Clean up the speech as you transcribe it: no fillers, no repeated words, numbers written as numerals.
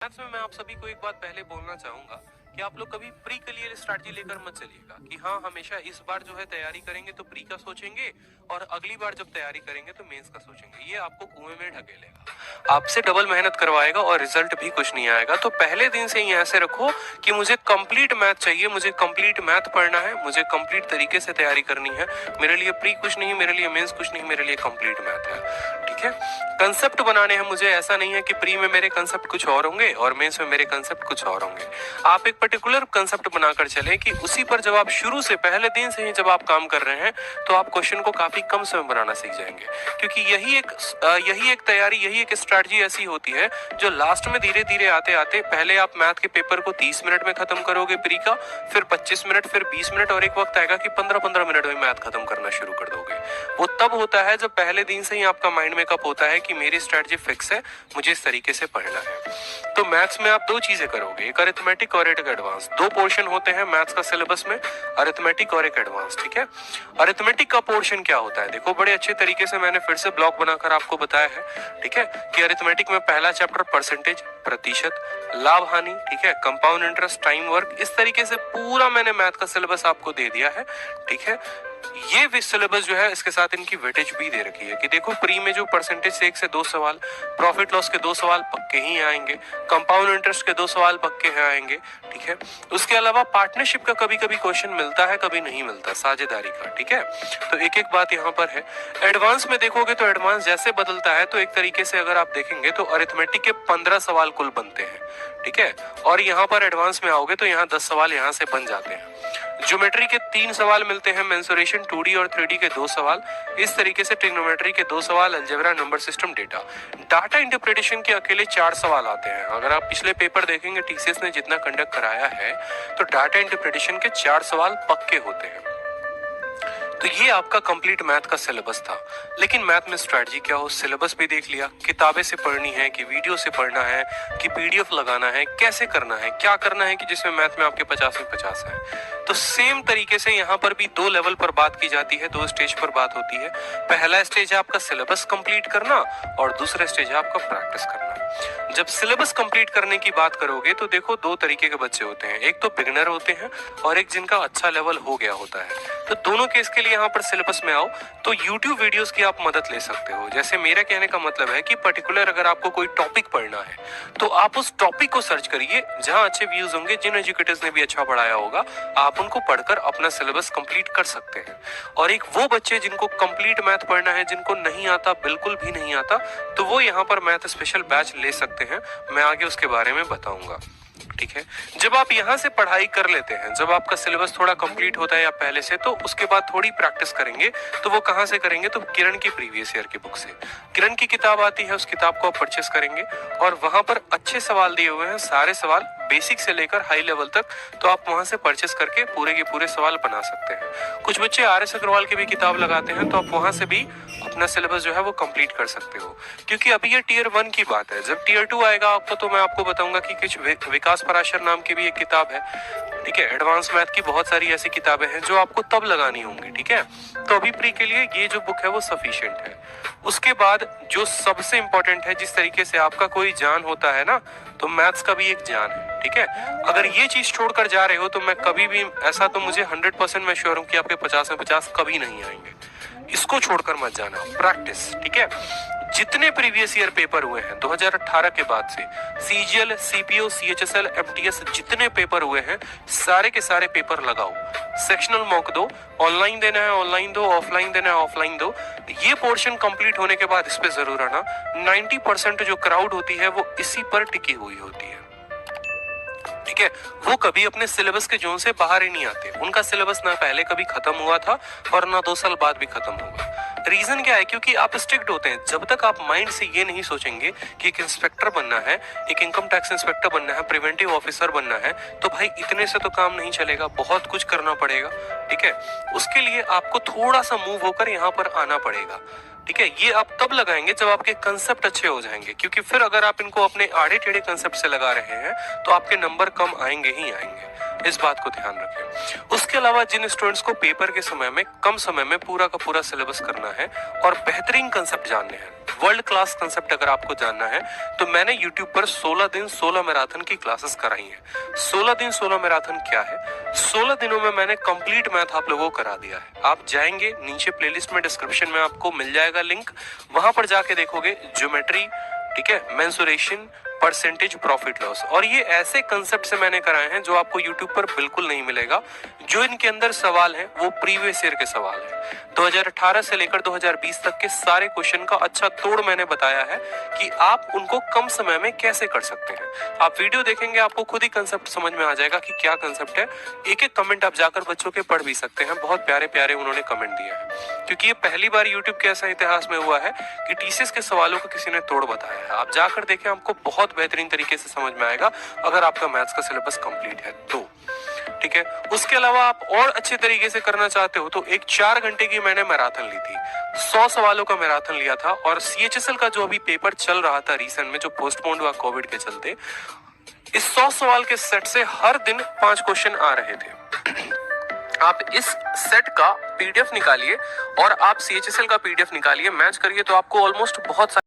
Maths में मैं आप सभी को एक बात पहले बोलना चाहूंगा कि आप लोग कभी प्री के लिए स्ट्रैटेजी लेकर मत चलिएगा कि हाँ हमेशा इस बार जो है तैयारी करेंगे तो प्री का सोचेंगे और अगली बार जब तैयारी करेंगे तो मेंस का सोचेंगे। ये आपको कुएं में ढकेलेगा, आपसे डबल मेहनत करवाएगा और रिजल्ट भी कुछ नहीं आएगा। तो पहले दिन से ही ऐसे रखो कि मुझे कंप्लीट मैथ चाहिए, मुझे कंप्लीट मैथ पढ़ना है, मुझे कंप्लीट तरीके से तैयारी करनी है। मेरे लिए प्री कुछ नहीं, मेरे लिए मेंस कुछ नहीं, मेरे लिए कंप्लीट मैथ है। ठीक है, कंसेप्ट बनाने हैं मुझे। ऐसा नहीं है कि प्री में मेरे कंसेप्ट कुछ और होंगे और मेंस में मेरे कंसेप्ट कुछ और होंगे। आप एक पर्टिकुलर कंसेप्ट बनाकर चलें कि उसी पर जब आप शुरू से पहले दिन से ही जब आप काम कर रहे हैं तो आप क्वेश्चन को काफी कम समय बनाना सीख जाएंगे। क्योंकि यही एक तैयारी, यही एक स्ट्रैटेजी ऐसी होती है जो लास्ट में धीरे धीरे आते आते पहले आप मैथ के पेपर को 30 मिनट में खत्म करोगे प्री का, फिर 25 मिनट, फिर 20 मिनट और एक वक्त आएगा कि 15-15 मिनट में मैथ खत्म करना शुरू कर दोगे। वो तब होता है जब पहले दिन से ही आपका माइंड मेकअप होता है कि मेरी स्ट्रैटेजी फिक्स है, मुझे इस तरीके से पढ़ना है। तो मैथ्स में आप दो चीजें करोगे, एक अरिथमेटिक और एक एडवांस। दो पोर्शन होते हैं मैथ्स का सिलेबस में, अरिथमेटिक और एक एडवांस। ठीक है, अरिथमेटिक का पोर्शन क्या होता है, देखो बड़े अच्छे तरीके से मैंने फिर से ब्लॉक बनाकर आपको बताया है। ठीक है, कि अरिथमेटिक में पहला चैप्टर परसेंटेज, प्रतिशत, लाभ हानि, ठीक है, कंपाउंड इंटरेस्ट, टाइम वर्क, इस तरीके से पूरा मैंने मैथ का सिलेबस आपको दे दिया है। ठीक है, ये सिलेबस जो है इसके साथ इनकी वेटेज भी दे रखी है कि देखो प्री में जो परसेंटेज से 1 से 2 सवाल, प्रॉफिट लॉस के 2 सवाल पक्के ही आएंगे, कंपाउंड इंटरेस्ट के 2 सवाल पक्के हैं आएंगे। ठीक है, उसके अलावा पार्टनरशिप का कभी कभी क्वेश्चन मिलता है, कभी नहीं मिलता, साझेदारी का। ठीक है, तो एक एक बात यहाँ पर है। एडवांस में देखोगे तो एडवांस जैसे बदलता है तो एक तरीके से अगर आप देखेंगे तो अरिथमेटिक के 15 सवाल कुल बनते हैं। ठीक है, और यहाँ पर एडवांस में आओगे तो यहाँ 10 सवाल यहाँ से बन जाते हैं। ज्योमेट्री के 3 सवाल मिलते हैं, मेंसुरेशन 2D और 3D के 2 सवाल, इस तरीके से ट्रिग्नोमेट्री के 2 सवाल, algebra, number system, data interpretation के अकेले 4 सवाल आते हैं। अगर आप पिछले पेपर देखेंगे टीसीएस ने जितना कंडक्ट कराया है तो डाटा इंटरप्रिटेशन के 4 सवाल पक्के होते हैं। तो ये आपका कंप्लीट मैथ का सिलेबस था। लेकिन मैथ में स्ट्रैटेजी क्या हो, सिलेबस भी देख लिया, किताबें से पढ़नी है कि वीडियो से पढ़ना है कि पीडीएफ लगाना है, कैसे करना है, क्या करना है कि जिसमें मैथ में आपके 50 में 50 है। तो सेम तरीके से यहाँ पर भी 2 लेवल पर बात की जाती है, 2 स्टेज पर बात होती है। पहला स्टेज है आपका सिलेबस कंप्लीट करना और दूसरा स्टेज है आपका प्रैक्टिस करना। जब सिलेबस कंप्लीट करने की बात करोगे तो देखो 2 तरीके के बच्चे होते हैं, एक तो बिगिनर होते हैं और एक जिनका अच्छा लेवल हो गया होता है। तो दोनों केस के लिए यहाँ पर सिलेबस में आओ तो YouTube वीडियोस की आप मदद ले सकते हो। जैसे मेरे कहने का मतलब है कि पर्टिकुलर अगर आपको कोई टॉपिक पढ़ना है तो आप उस टॉपिक को सर्च करिए, जहां अच्छे व्यूज होंगे, जिन एजुकेटर्स ने भी अच्छा पढ़ाया होगा, आप उनको पढ़कर अपना सिलेबस कंप्लीट कर सकते हैं। और एक वो बच्चे जिनको कंप्लीट मैथ पढ़ना है, जिनको नहीं आता, बिल्कुल भी नहीं आता, तो वो यहाँ पर मैथ स्पेशल बैच ले सकते हैं। मैं आगे उसके बारे में बताऊंगा। ठीक है, जब आप यहाँ से पढ़ाई कर लेते हैं, जब आपका सिलेबस थोड़ा कंप्लीट होता है या पहले से, तो उसके बाद थोड़ी प्रैक्टिस करेंगे। तो वो कहाँ से करेंगे, तो किरण की प्रीवियस ईयर की बुक से। किरण की किताब आती है, उस किताब को आप परचेस करेंगे और वहां पर अच्छे सवाल दिए हुए हैं, सारे सवाल बेसिक से लेकर हाई लेवल तक। तो आप वहां से परचेस करके पूरे के पूरे सवाल बना सकते हैं। कुछ बच्चे RS अग्रवाल की भी किताब लगाते हैं, तो आप वहां से भी अपना सिलेबस जो है वो कंप्लीट कर सकते हो। क्योंकि अभी ये टियर 1 की बात है, जब टियर 2 आएगा आपको तो मैं आपको बताऊंगा कि कुछ विकास पराशर नाम की भी एक किताब है। ठीक है, एडवांस मैथ की बहुत सारी ऐसी किताबें हैं जो आपको तब लगानी होंगी। ठीक है, तो अभी प्री के लिए ये जो बुक है वो सफिशिएंट है। उसके बाद जो सबसे इंपॉर्टेंट है, जिस तरीके से आपका कोई जान होता है ना, तो मैथ्स का भी एक जान है। ठीक है, अगर ये चीज छोड़कर जा रहे हो तो मैं कभी भी, ऐसा तो मुझे 100% मैं श्योर हूं कि आपके 50 में 50 कभी नहीं आएंगे। इसको छोड़कर मत जाना, प्रैक्टिस। ठीक है, जितने प्रीवियस ईयर पेपर हुए हैं 2018 के बाद से, CGL, CPO, CHSL, MTS, जितने पेपर हुए हैं सारे के सारे पेपर लगाओ, सेक्शनल मॉक दो, ऑनलाइन देना है ऑनलाइन दो, ऑफलाइन देना है ऑफलाइन दो। ये पोर्शन कंप्लीट होने के बाद इस पे जरूर आना। 90% जो क्राउड होती है वो इसी पर टिकी हुई होती है। ठीक है, वो कभी अपने सिलेबस के जोन से बाहर ही नहीं आते। उनका सिलेबस ना पहले कभी खत्म हुआ था और ना 2 साल बाद भी खत्म होगा। रीजन क्या है, क्योंकि आप स्ट्रिक्ट होते हैं। जब तक आप माइंड से ये नहीं सोचेंगे कि एक इंस्पेक्टर बनना है, एक इनकम टैक्स इंस्पेक्टर बनना है, प्रिवेंटिव ऑफिसर बनना है, तो भाई इतने से तो काम नहीं चलेगा, बहुत कुछ करना पड़ेगा। ठीक है, उसके लिए आपको थोड़ा सा मूव होकर यहाँ पर आना पड़ेगा। ठीक है, ये आप तब लगाएंगे जब आपके कंसेप्ट अच्छे हो जाएंगे, क्योंकि फिर अगर आप इनको अपने आड़े टेढ़े कंसेप्ट से लगा रहे हैं तो आपके नंबर कम आएंगे ही आएंगे। इस बात को ध्यान रखें। उसके अलावा जिन स्टूडेंट्स को पेपर के समय में कम समय में पूरा का पूरा सिलेबस करना है और बेहतरीन कंसेप्ट जानने हैं, वर्ल्ड क्लास कंसेप्ट अगर आपको जानना है तो मैंने YouTube पर 16 दिन 16 मैराथन की क्लासेस कराई हैं। 16 दिन 16 मैराथन क्या है? 16 दिनों में मैंने कंप्लीट मैथ आप लोगों को करा दिया है। आप जाएंगे नीचे प्लेलिस्ट में, डिस्क्रिप्शन में आपको मिल जाएगा लिंक, वहां पर जाके देखोगे ज्योमेट्री, ठीक है, मेंसुरेशन, परसेंटेज, प्रॉफिट लॉस, और ये ऐसे कंसेप्ट से मैंने कराए हैं जो आपको YouTube पर बिल्कुल नहीं मिलेगा। जो इनके अंदर सवाल हैं वो प्रीवियस ईयर के सवाल हैं। 2018 से लेकर 2020 तक के सारे क्वेश्चन का अच्छा तोड़ मैंने बताया है कि आप उनको कम समय में कैसे कर सकते हैं। आप वीडियो देखेंगे आपको खुद ही कंसेप्ट समझ में आ जाएगा कि क्या कंसेप्ट है। एक एक कमेंट आप जाकर बच्चों के पढ़ भी सकते हैं, बहुत प्यारे प्यारे उन्होंने कमेंट दिया है, क्योंकि ये पहली बार YouTube के ऐसा इतिहास में हुआ है कि TCS के सवालों को किसी ने तोड़ बताया है। आप जाकर देखें, आपको बहुत बेहतरीन तरीके से समझ में आएगा अगर आपका मैथ्स का सिलेबस कंप्लीट है तो, ठीक है। उसके अलावा आप और अच्छे तरीके से करना चाहते हो तो एक 4 घंटे की मैंने मैराथन ली थी, 100 सवालों का मैराथन लिया था, और CHSL का जो अभी पेपर चल रहा था रिसेंट में, जो पोस्टपोन्ड हुआ कोविड के चलते, इस 100 सवाल के सेट से हर दिन 5 क्वेश्चन आ रहे थे। आप इस सेट का PDF निकालिए और आप CHSL का PDF निकालिए, मैच करिए, तो आपको ऑलमोस्ट बहुत